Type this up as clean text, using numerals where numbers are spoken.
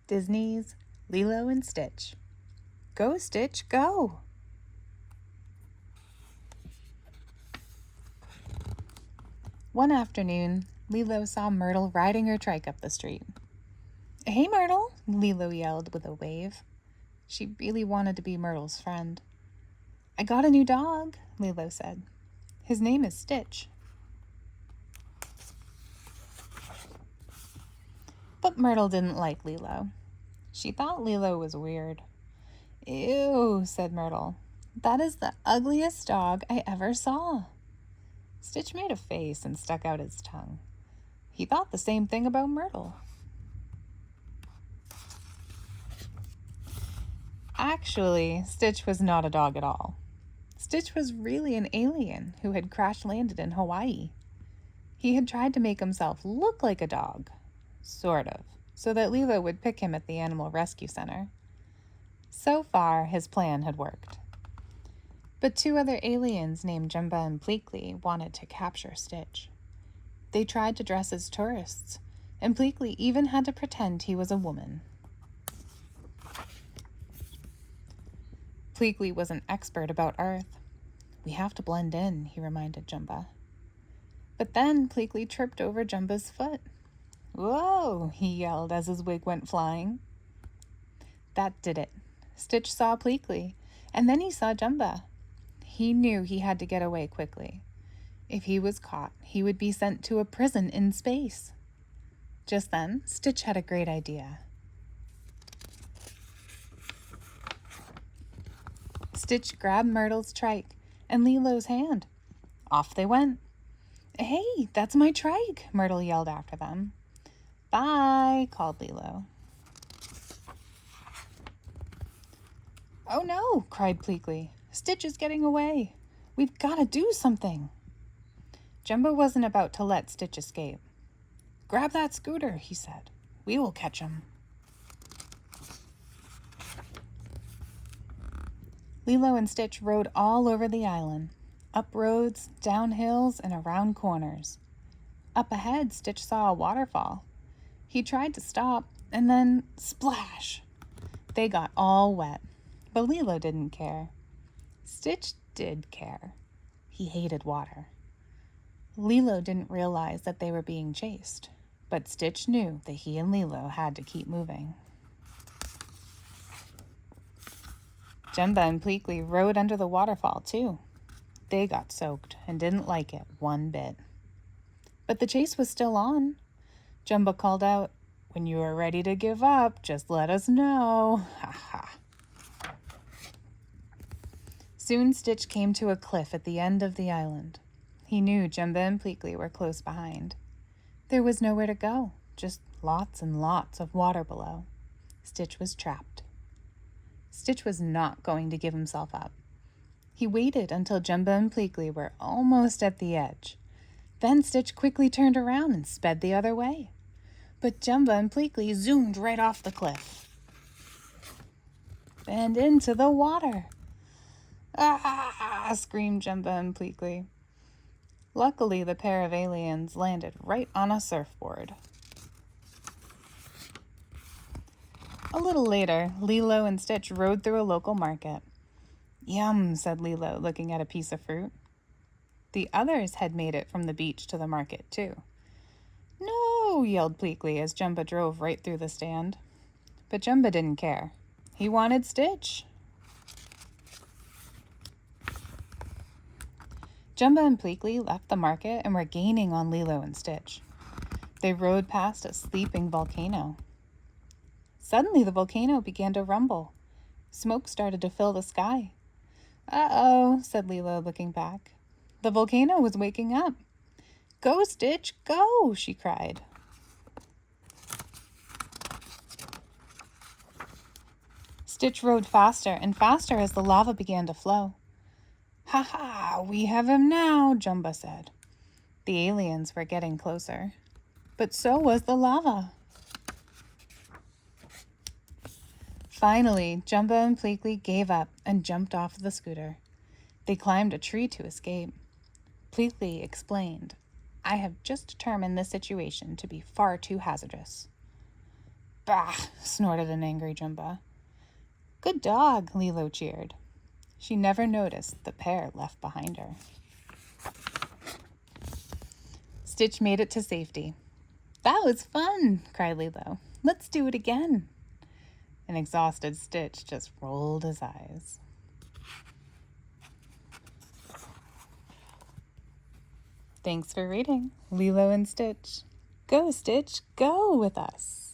Disney's Lilo and Stitch. Go, Stitch, go! One afternoon, Lilo saw Myrtle riding her trike up the street. "Hey, Myrtle!" Lilo yelled with a wave. She really wanted to be Myrtle's friend. "I got a new dog," Lilo said. "His name is Stitch." But Myrtle didn't like Lilo. She thought Lilo was weird. "Ew," said Myrtle. "That is the ugliest dog I ever saw." Stitch made a face and stuck out his tongue. He thought the same thing about Myrtle. Actually, Stitch was not a dog at all. Stitch was really an alien who had crash-landed in Hawaii. He had tried to make himself look like a dog, sort of, so that Lilo would pick him at the animal rescue center. So far, his plan had worked. But two other aliens named Jumba and Pleakley wanted to capture Stitch. They tried to dress as tourists, and Pleakley even had to pretend he was a woman. Pleakley was an expert about Earth. "We have to blend in," he reminded Jumba. But then Pleakley tripped over Jumba's foot. "Whoa!" he yelled as his wig went flying. That did it. Stitch saw Pleakley, and then he saw Jumba. He knew he had to get away quickly. If he was caught, he would be sent to a prison in space. Just then, Stitch had a great idea. Stitch grabbed Myrtle's trike and Lilo's hand. Off they went. "Hey, that's my trike," Myrtle yelled after them. "Bye," called Lilo. "Oh no," cried Pleakley. "Stitch is getting away. We've got to do something." Jumbo wasn't about to let Stitch escape. "Grab that scooter," he said. "We will catch him." Lilo and Stitch rode all over the island, up roads, down hills, and around corners. Up ahead, Stitch saw a waterfall. He tried to stop, and then splash! They got all wet, but Lilo didn't care. Stitch did care. He hated water. Lilo didn't realize that they were being chased, but Stitch knew that he and Lilo had to keep moving. Jumba and Pleakley rode under the waterfall, too. They got soaked and didn't like it one bit. But the chase was still on. Jumba called out, "When you are ready to give up, just let us know." Ha ha. Soon Stitch came to a cliff at the end of the island. He knew Jumba and Pleakley were close behind. There was nowhere to go, just lots and lots of water below. Stitch was trapped. Stitch was not going to give himself up. He waited until Jumba and Pleakley were almost at the edge. Then Stitch quickly turned around and sped the other way. But Jumba and Pleakley zoomed right off the cliff and into the water. "Ah!" screamed Jumba and Pleakley. Luckily, the pair of aliens landed right on a surfboard. A little later, Lilo and Stitch rode through a local market. "Yum," said Lilo, looking at a piece of fruit. The others had made it from the beach to the market, too. "No!" yelled Pleakley as Jumba drove right through the stand. But Jumba didn't care. He wanted Stitch. Jumba and Pleakley left the market and were gaining on Lilo and Stitch. They rode past a sleeping volcano. Suddenly, the volcano began to rumble. Smoke started to fill the sky. "Uh-oh," said Lilo, looking back. The volcano was waking up. "Go, Stitch, go!" she cried. Stitch rode faster and faster as the lava began to flow. "Ha ha, we have him now," Jumba said. The aliens were getting closer, but so was the lava. Finally, Jumba and Pleakley gave up and jumped off the scooter. They climbed a tree to escape. Pleakley explained, "I have just determined this situation to be far too hazardous." Bah! Snorted an angry Jumba. Good dog, Lilo cheered. She never noticed the pair left behind her. Stitch made it to safety. That was fun, cried Lilo. Let's do it again. An exhausted Stitch just rolled his eyes. Thanks for reading Lilo and Stitch. Go, Stitch, go with us.